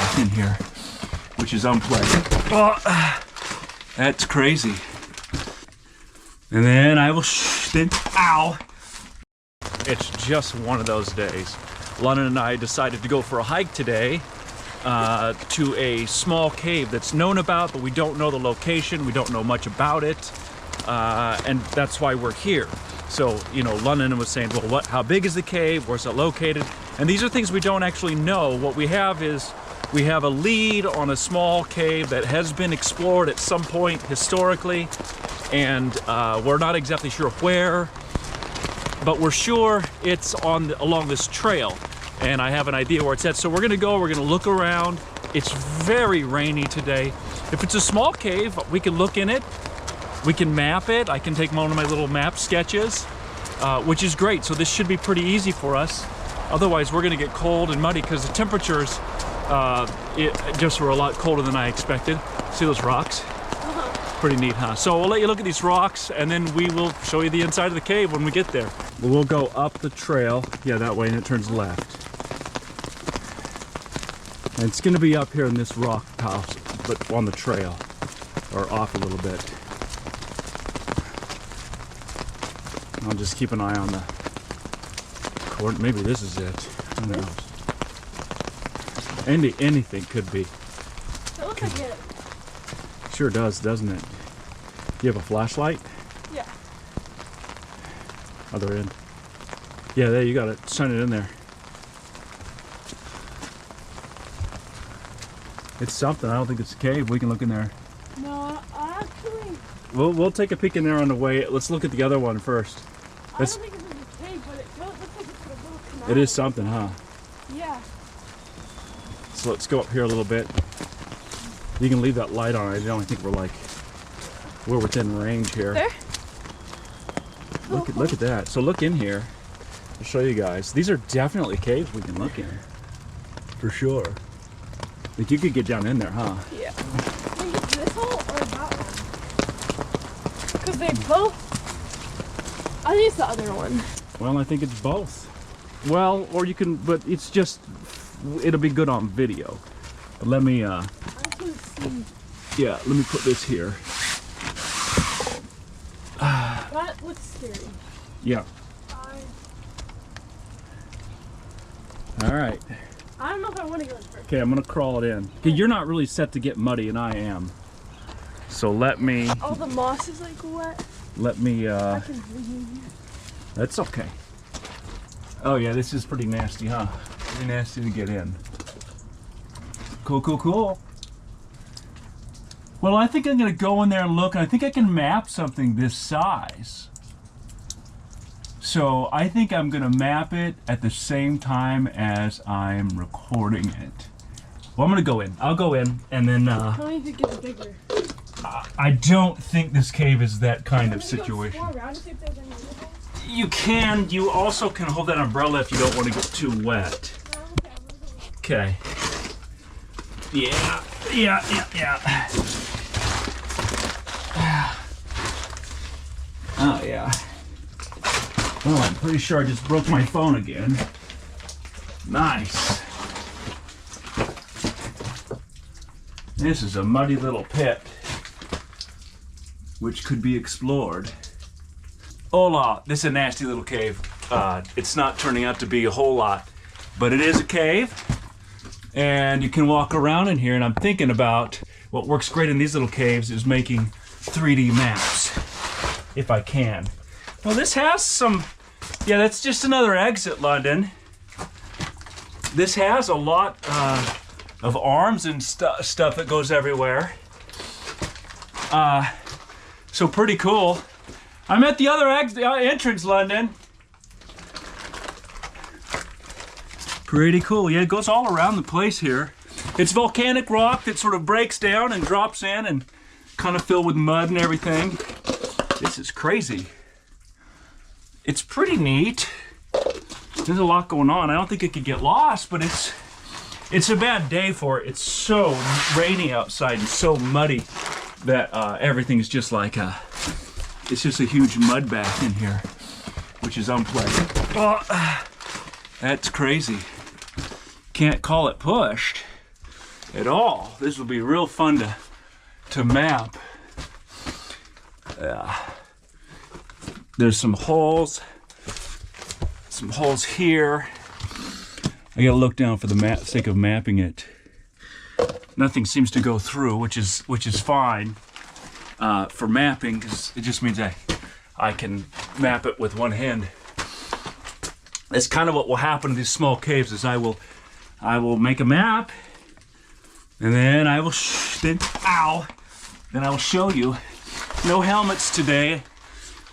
bath in here, which is unpleasant. Oh, that's crazy. And then I will ow. It's just one of those days. London and I decided to go for a hike today to a small cave that's known about, but we don't know the location. We don't know much about it. And that's why we're here. So, you know, London was saying, well, how big is the cave? Where's it located? And these are things we don't actually know. What we have is, we have a lead on a small cave that has been explored at some point historically, and we're not exactly sure where, but we're sure it's along this trail, and I have an idea where it's at. So we're gonna go, we're gonna look around. It's very rainy today. If it's a small cave, we can look in it, we can map it. I can take one of my little map sketches, which is great. So this should be pretty easy for us. Otherwise, we're gonna get cold and muddy because the temperatures just were a lot colder than I expected. See those rocks? Pretty neat, huh? So we'll let you look at these rocks, and then we will show you the inside of the cave when we get there. We'll go up the trail, yeah, that way, and it turns left. And it's gonna be up here in this rock house, but on the trail, or off a little bit. I'll just keep an eye on the coordinate. Maybe this is it. Who knows? Anything could be. That looks like it. Sure does, doesn't it? Do you have a flashlight? Yeah. Other end. Yeah, there, you got it. Shine it in there. It's something. I don't think it's a cave. We can look in there. No, actually. We'll take a peek in there on the way. Let's look at the other one first. I don't think it's a cave, but it looks like it's a little canal. It is something, huh? Yeah. So let's go up here a little bit. You can leave that light on. I don't think we're within range here. There? Look at that. So look in here. I'll show you guys. These are definitely caves we can look in. For sure. Like you could get down in there, huh? Yeah. Think it's this hole or that one? Because they both... I think it's the other one. Well, I think it's both. Well, or you can, but it's just, it'll be good on video. But let me, I can see. Yeah, let me put this here. That looks scary. Yeah. All right. I don't know if I want to go in first. Okay, I'm gonna crawl it in. Okay, you're not really set to get muddy, and I am. So let me. All the moss is like wet. Let me. I can breathe in here. That's okay. Oh yeah, this is pretty nasty, huh? Pretty nasty to get in. Cool, cool, cool. Well, I think I'm gonna go in there and look, and I think I can map something this size. So I think I'm gonna map it at the same time as I'm recording it. Well, I'm gonna go in. I'll go in, and then Tell me if it gets bigger. I don't think this cave is that kind of situation. Go around to see if there's any little holes. You can. You also can hold that umbrella if you don't want to get too wet. No, Okay. okay. Yeah. Oh yeah. Well, I'm pretty sure I just broke my phone again. Nice. This is a muddy little pit, which could be explored. Hola, this is a nasty little cave. It's not turning out to be a whole lot, but it is a cave, and you can walk around in here, and I'm thinking about what works great in these little caves is making 3D maps, if I can. Well, this has some, yeah, that's just another exit, London. This has a lot of arms and stuff that goes everywhere. So pretty cool. I'm at the other entrance, London. Pretty cool. Yeah, it goes all around the place here. It's volcanic rock that sort of breaks down and drops in and kind of filled with mud and everything. This is crazy. It's pretty neat. There's a lot going on. I don't think it could get lost, but it's a bad day for it. It's so rainy outside and so muddy that everything's just like it's just a huge mud bath in here, which is unpleasant. Oh, that's crazy. Can't call it pushed. at all. This will be real fun to map. There's some holes here. I gotta look down for the sake of mapping it. Nothing seems to go through, which is fine for mapping, because it just means I can map it with one hand. That's kind of what will happen in these small caves. Is I will make a map, and then I will then I will show you. No helmets today.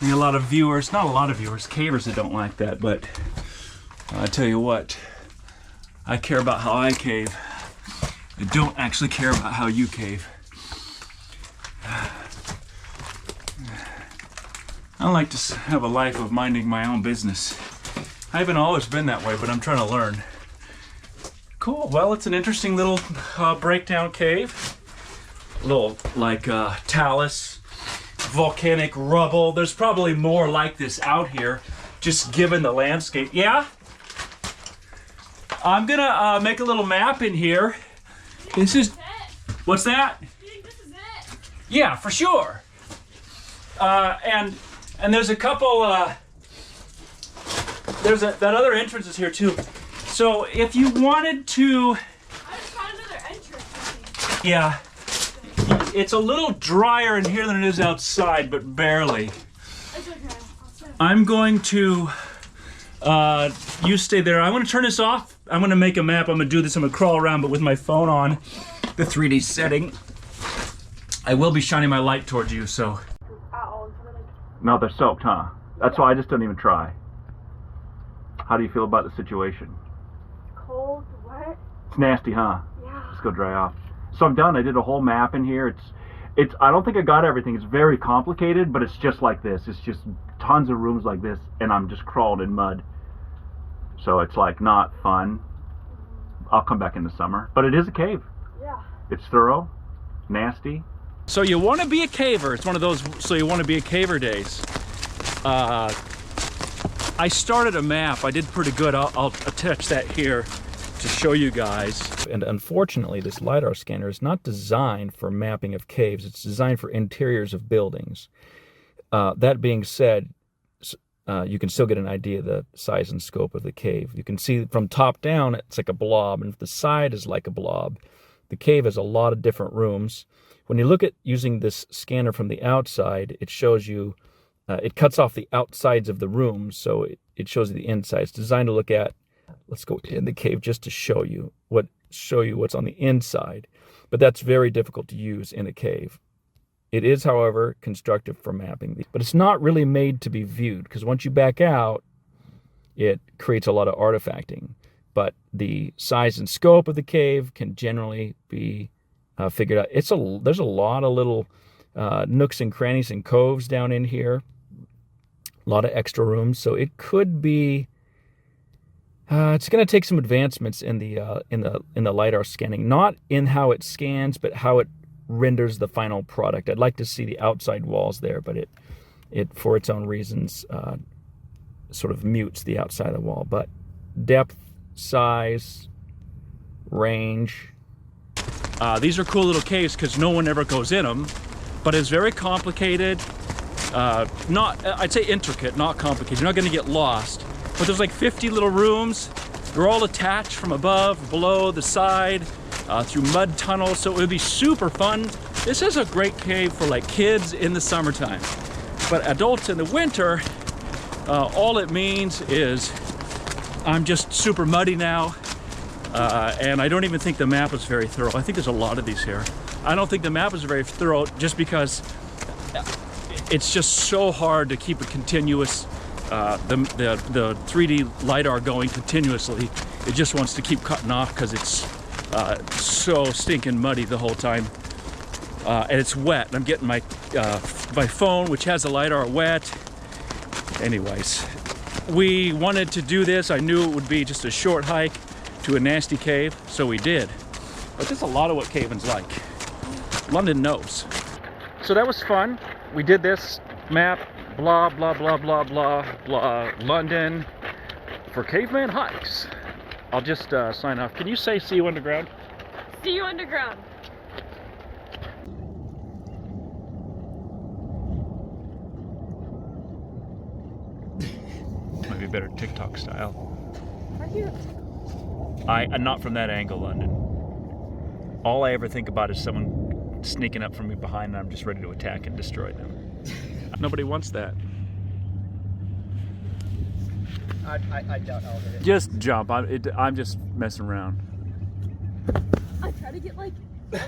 I mean, not a lot of viewers, cavers that don't like that, but I tell you what, I care about how I cave. I don't actually care about how you cave. I like to have a life of minding my own business. I haven't always been that way, but I'm trying to learn. Cool, well, it's an interesting little breakdown cave. A little like talus, volcanic rubble. There's probably more like this out here, just given the landscape. Yeah? I'm gonna make a little map in here. This is, what's that? You think this is it? Yeah, for sure. And there's a couple, that other entrance is here too. So if you wanted to, I just found another entrance. yeah, it's a little drier in here than it is outside, but barely. It's okay. I'll stay. I'm going to, you stay there. I'm gonna turn this off. I'm gonna make a map. I'm gonna do this. I'm gonna crawl around, but with my phone on, the 3D setting. I will be shining my light towards you, so. No, they're soaked, huh? That's why I just don't even try. How do you feel about the situation? Cold, wet. It's nasty, huh? Yeah. Let's go dry off. So I'm done. I did a whole map in here. It's. I don't think I got everything. It's very complicated, but it's just like this. It's just tons of rooms like this, and I'm just crawled in mud. So it's like not fun. I'll come back in the summer, but it is a cave. Yeah. It's thorough, nasty. So you want to be a caver. It's one of those, so you want to be a caver days. I started a map. I did pretty good. I'll attach that here to show you guys. And unfortunately, this LiDAR scanner is not designed for mapping of caves. It's designed for interiors of buildings. That being said, you can still get an idea of the size and scope of the cave. You can see from top down, it's like a blob, and if the side is like a blob, the cave has a lot of different rooms. When you look at using this scanner from the outside, it shows you, it cuts off the outsides of the rooms, so it shows you the inside. It's designed to look at, let's go in the cave just to show you what's on the inside, but that's very difficult to use in a cave. It is, however, constructive for mapping, but it's not really made to be viewed, because once you back out, it creates a lot of artifacting. But the size and scope of the cave can generally be figured out. There's a lot of little nooks and crannies and coves down in here, a lot of extra rooms. So it could be. It's going to take some advancements in the LiDAR scanning, not in how it scans, but how it renders the final product. I'd like to see the outside walls there, but it for its own reasons sort of mutes the outside of the wall. But depth, size, range. These are cool little caves because no one ever goes in them, but it's very complicated. I'd say intricate, not complicated. You're not going to get lost. But there's like 50 little rooms. They're all attached from above, below, the side, through mud tunnels. So it would be super fun. This is a great cave for like kids in the summertime. But adults in the winter, all it means is I'm just super muddy now. And I don't even think the map is very thorough. I think there's a lot of these here. I don't think the map is very thorough just because it's just so hard to keep a continuous, the 3D LiDAR going continuously. It just wants to keep cutting off because it's so stinking muddy the whole time. And it's wet. And I'm getting my phone, which has a LiDAR, wet. Anyways, we wanted to do this. I knew it would be just a short hike to a nasty cave, so we did. But that's a lot of what Caveman's like. London knows. So that was fun. We did this map, blah, blah, blah, blah, blah, blah, London for Caveman Hikes. I'll just sign off. Can you say see you underground? See you underground. Might be better TikTok style. Are you? I'm not from that angle, London. All I ever think about is someone sneaking up from me behind and I'm just ready to attack and destroy them. Nobody wants that. I doubt I'll hit it. Just jump. I'm just messing around. I try to get like